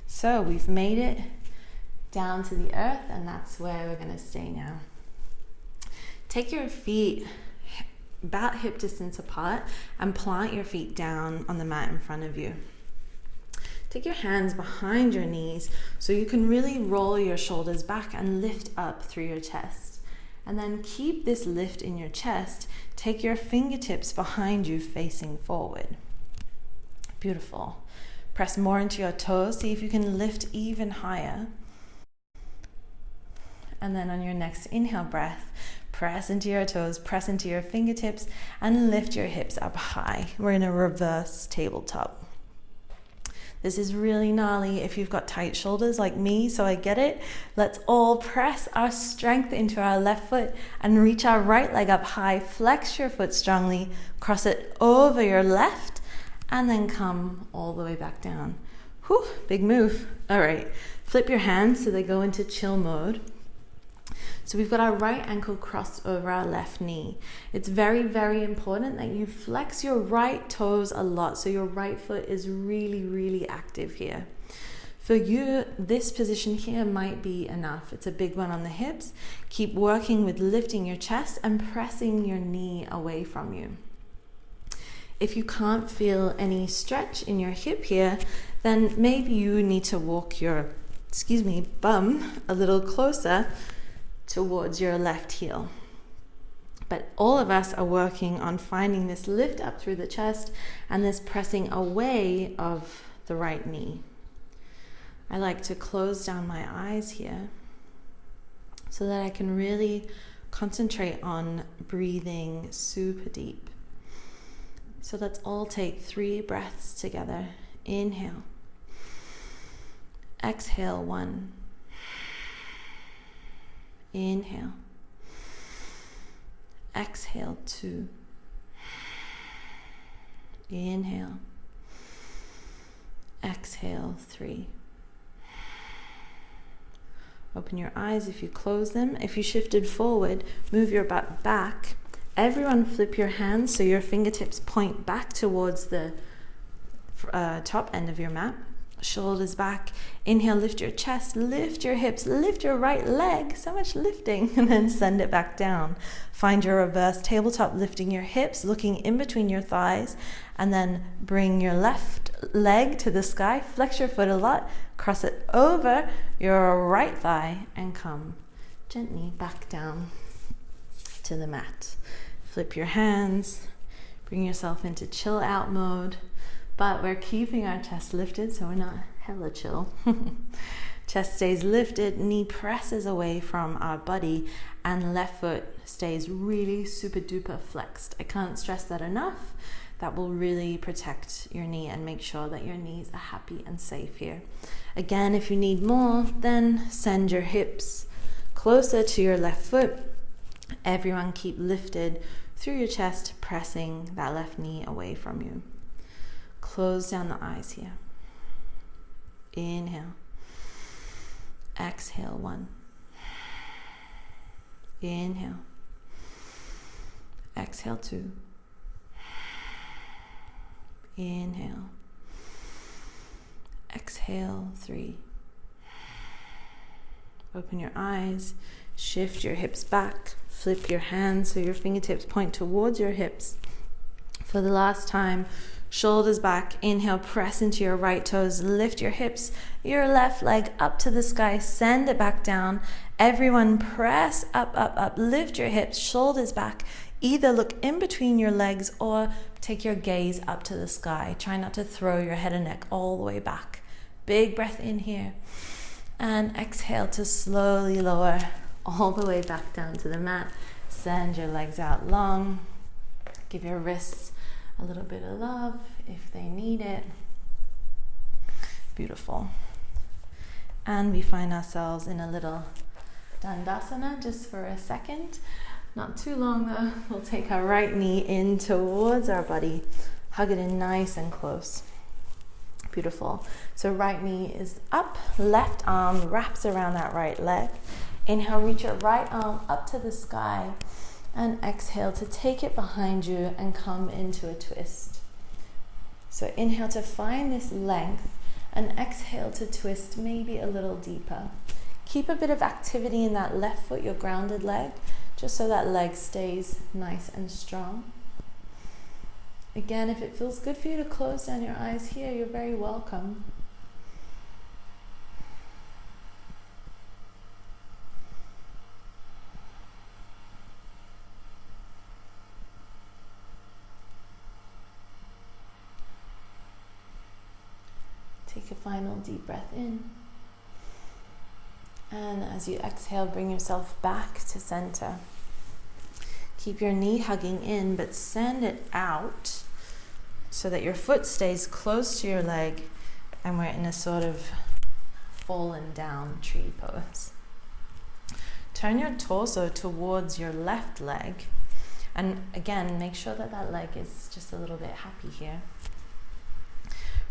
So we've made it down to the earth, and that's where we're going to stay now. Take your feet about hip distance apart and plant your feet down on the mat in front of you. Take your hands behind your knees so you can really roll your shoulders back and lift up through your chest. And then keep this lift in your chest. Take your fingertips behind you facing forward. Beautiful. Press more into your toes. See if you can lift even higher. And then on your next inhale breath, press into your toes, press into your fingertips, and lift your hips up high. We're in a reverse tabletop. This is really gnarly if you've got tight shoulders like me, so I get it. Let's all press our strength into our left foot and reach our right leg up high. Flex your foot strongly, cross it over your left, and then come all the way back down. Whew, big move. All right, flip your hands so they go into chill mode. So we've got our right ankle crossed over our left knee. It's very, very important that you flex your right toes a lot so your right foot is really, really active here. For you, this position here might be enough. It's a big one on the hips. Keep working with lifting your chest and pressing your knee away from you. If you can't feel any stretch in your hip here, then maybe you need to walk your, bum a little closer towards your left heel. But all of us are working on finding this lift up through the chest and this pressing away of the right knee. I like to close down my eyes here so that I can really concentrate on breathing super deep. So let's all take 3 breaths together. Inhale. Exhale, 1. Inhale. Exhale, 2. Inhale. Exhale, 3. Open your eyes if you close them. If you shifted forward, move your butt back. Everyone flip your hands so your fingertips point back towards the top end of your mat. Shoulders back. Inhale, lift your chest, lift your hips, lift your right leg. So much lifting. And then send it back down. Find your reverse tabletop, lifting your hips, looking in between your thighs. And then bring your left leg to the sky. Flex your foot a lot. Cross it over your right thigh and come gently back down to the mat. Flip your hands. Bring yourself into chill out mode. But we're keeping our chest lifted, so we're not hella chill. Chest stays lifted, knee presses away from our body, and left foot stays really super duper flexed. I can't stress that enough. That will really protect your knee and make sure that your knees are happy and safe here. Again, if you need more, then send your hips closer to your left foot. Everyone keep lifted through your chest, pressing that left knee away from you. Close down the eyes here. Inhale. Exhale, 1. Inhale. Exhale, 2. Inhale. Exhale, 3. Open your eyes. Shift your hips back. Flip your hands so your fingertips point towards your hips. For the last time, shoulders back. Inhale, press into your right toes. Lift your hips, your left leg up to the sky. Send it back down. Everyone press up, up, up. Lift your hips, shoulders back. Either look in between your legs or take your gaze up to the sky. Try not to throw your head and neck all the way back. Big breath in here. And exhale to slowly lower all the way back down to the mat. Send your legs out long. Give your wrists a little bit of love if they need it. Beautiful. And we find ourselves in a little Dandasana just for a second. Not too long though. We'll take our right knee in towards our body. Hug it in nice and close. Beautiful. So right knee is up, left arm wraps around that right leg. Inhale, reach your right arm up to the sky. And exhale to take it behind you and come into a twist. So inhale to find this length and exhale to twist maybe a little deeper. Keep a bit of activity in that left foot, your grounded leg, just so that leg stays nice and strong. Again, if it feels good for you to close down your eyes here, you're very welcome. Take a final deep breath in. And as you exhale, bring yourself back to center. Keep your knee hugging in, but send it out so that your foot stays close to your leg and we're in a sort of fallen down tree pose. Turn your torso towards your left leg. And again, make sure that that leg is just a little bit happy here.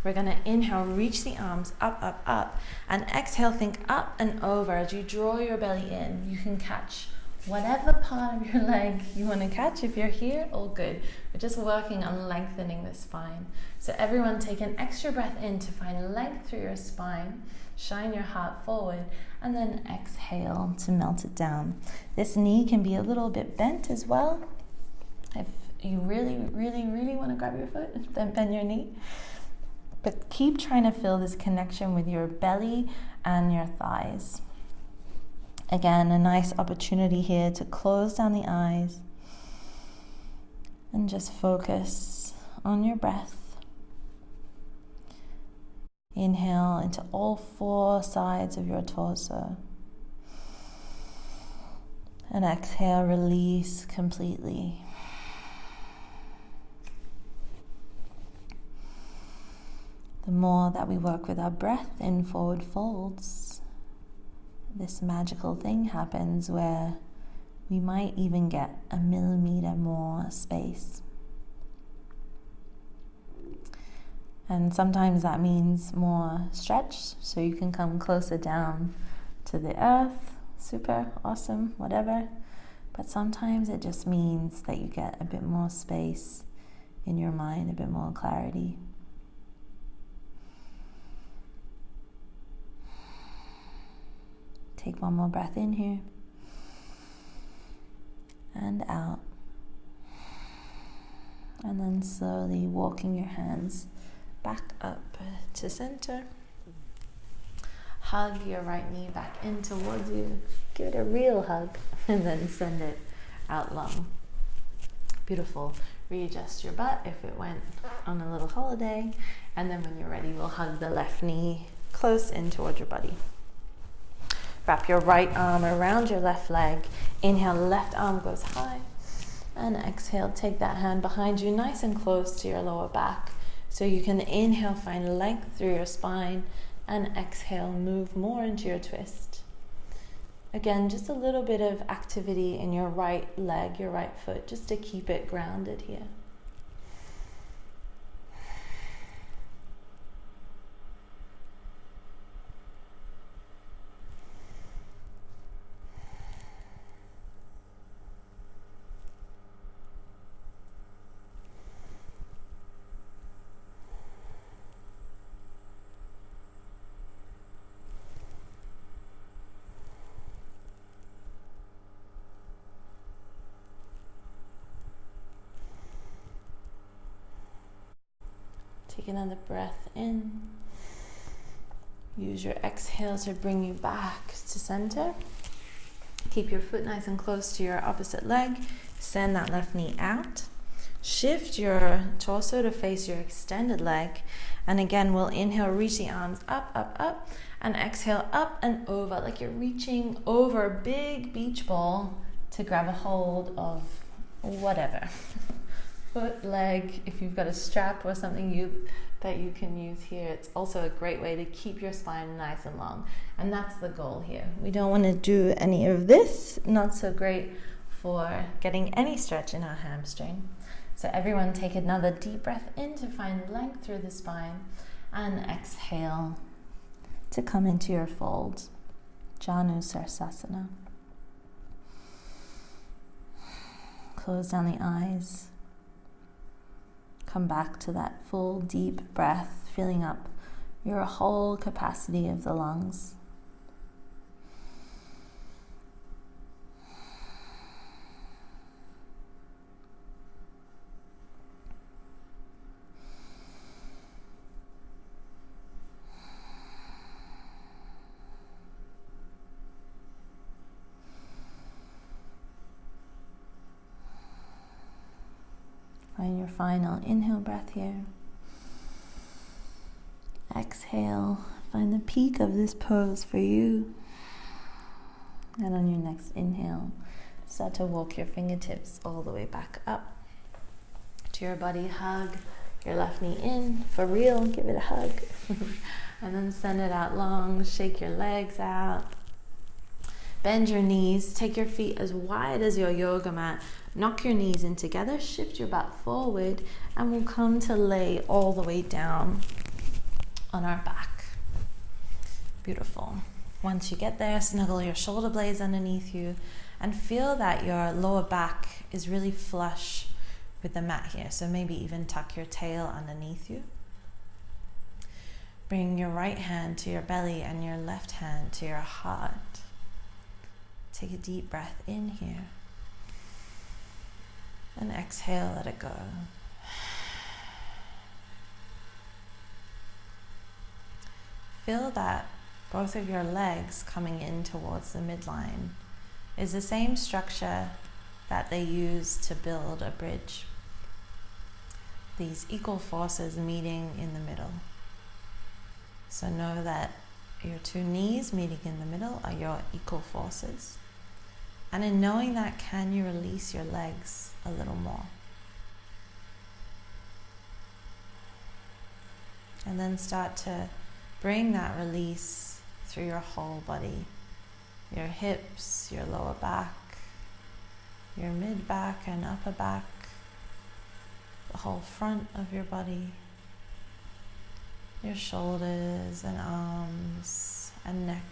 We're going to inhale, reach the arms up, up, up, and exhale, think up and over. As you draw your belly in, you can catch whatever part of your leg you want to catch. If you're here, all good. We're just working on lengthening the spine. So everyone take an extra breath in to find length through your spine. Shine your heart forward, and then exhale to melt it down. This knee can be a little bit bent as well. If you really, really, really want to grab your foot, then bend your knee. But keep trying to feel this connection with your belly and your thighs. Again, a nice opportunity here to close down the eyes and just focus on your breath. Inhale into all 4 sides of your torso. And exhale, release completely. The more that we work with our breath in forward folds, this magical thing happens where we might even get a millimeter more space. And sometimes that means more stretch, so you can come closer down to the earth. Super awesome, whatever. But sometimes it just means that you get a bit more space in your mind, a bit more clarity. Take one more breath in here and out. And then slowly walking your hands back up to center. Hug your right knee back in towards you. Give it a real hug and then send it out long. Beautiful. Readjust your butt if it went on a little holiday. And then when you're ready, we'll hug the left knee close in towards your body. Wrap your right arm around your left leg. Inhale, left arm goes high. And exhale, take that hand behind you nice and close to your lower back. So you can inhale, find length through your spine. And exhale, move more into your twist. Again, just a little bit of activity in your right leg, your right foot, just to keep it grounded here. Take another breath in. Use your exhale to bring you back to center. Keep your foot nice and close to your opposite leg. Send that left knee out. Shift your torso to face your extended leg. And again, we'll inhale, reach the arms up, up, up. And exhale, up and over, like you're reaching over a big beach ball to grab a hold of whatever. Foot, leg, if you've got a strap or something that you can use here, it's also a great way to keep your spine nice and long. And that's the goal here. We don't want to do any of this, not so great for getting any stretch in our hamstring. So everyone take another deep breath in to find length through the spine, and exhale to come into your fold, Janu Sirsasana. Close down the eyes. Come back to that full deep breath, filling up your whole capacity of the lungs. Find your final inhale breath here. Exhale, find the peak of this pose for you. And on your next inhale, start to walk your fingertips all the way back up to your body. Hug your left knee in, for real, give it a hug. And then send it out long, shake your legs out. Bend your knees, take your feet as wide as your yoga mat. Knock your knees in together, shift your butt forward, and we'll come to lay all the way down on our back. Beautiful. Once you get there, snuggle your shoulder blades underneath you and feel that your lower back is really flush with the mat here. So maybe even tuck your tail underneath you. Bring your right hand to your belly and your left hand to your heart. Take a deep breath in here. And exhale, let it go. Feel that both of your legs coming in towards the midline is the same structure that they use to build a bridge. These equal forces meeting in the middle. So know that your two knees meeting in the middle are your equal forces. And in knowing that, can you release your legs a little more? And then start to bring that release through your whole body. Your hips, your lower back, your mid back and upper back, the whole front of your body, your shoulders and arms and neck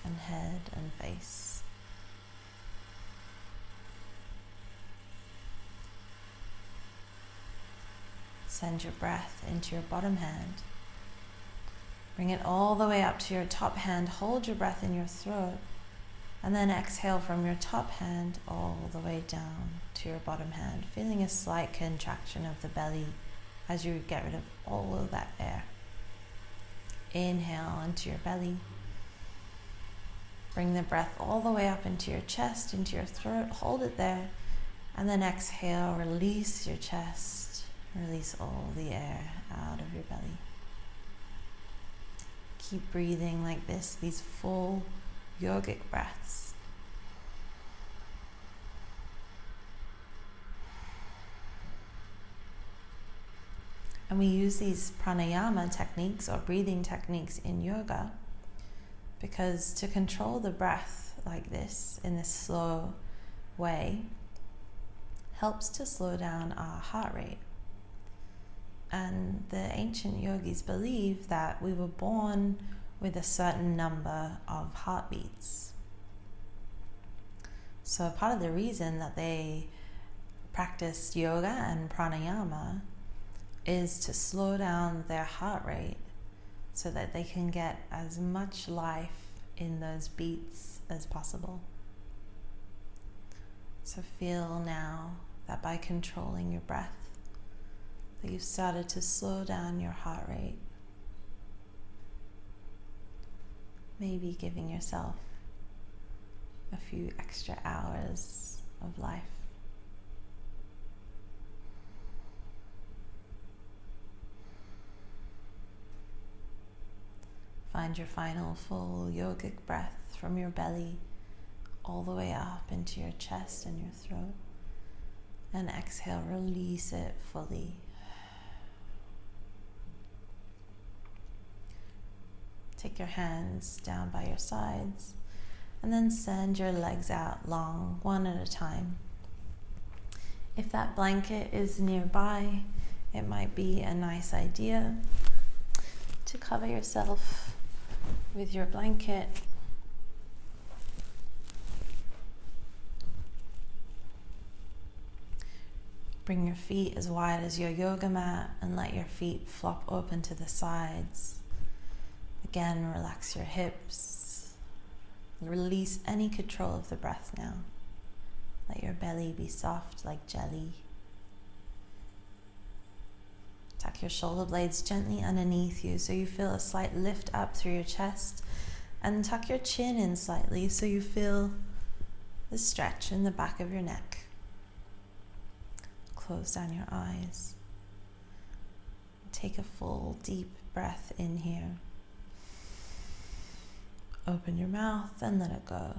and head and face. Send your breath into your bottom hand. Bring it all the way up to your top hand. Hold your breath in your throat. And then exhale from your top hand all the way down to your bottom hand, feeling a slight contraction of the belly as you get rid of all of that air. Inhale into your belly. Bring the breath all the way up into your chest, into your throat. Hold it there. And then exhale, release your chest. Release all the air out of your belly. Keep breathing like this, these full yogic breaths. And we use these pranayama techniques or breathing techniques in yoga because to control the breath like this in this slow way helps to slow down our heart rate. And the ancient yogis believe that we were born with a certain number of heartbeats. So part of the reason that they practice yoga and pranayama is to slow down their heart rate so that they can get as much life in those beats as possible. So feel now that by controlling your breath, that you've started to slow down your heart rate. Maybe giving yourself a few extra hours of life. Find your final full yogic breath from your belly all the way up into your chest and your throat. And exhale, release it fully. Take your hands down by your sides and then send your legs out long, one at a time. If that blanket is nearby, it might be a nice idea to cover yourself with your blanket. Bring your feet as wide as your yoga mat and let your feet flop open to the sides. Again, relax your hips. Release any control of the breath now. Let your belly be soft like jelly. Tuck your shoulder blades gently underneath you so you feel a slight lift up through your chest, and tuck your chin in slightly so you feel the stretch in the back of your neck. Close down your eyes. Take a full, deep breath in here. Open your mouth and let it go.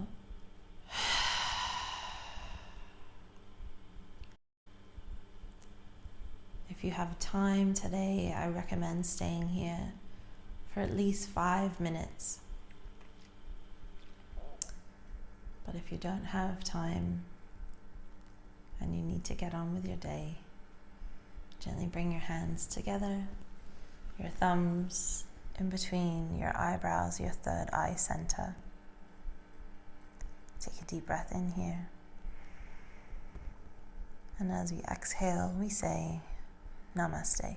If you have time today, I recommend staying here for at least 5 minutes. But if you don't have time and you need to get on with your day, gently bring your hands together, your thumbs in between your eyebrows, your third eye center. Take a deep breath in here. And as we exhale, we say Namaste.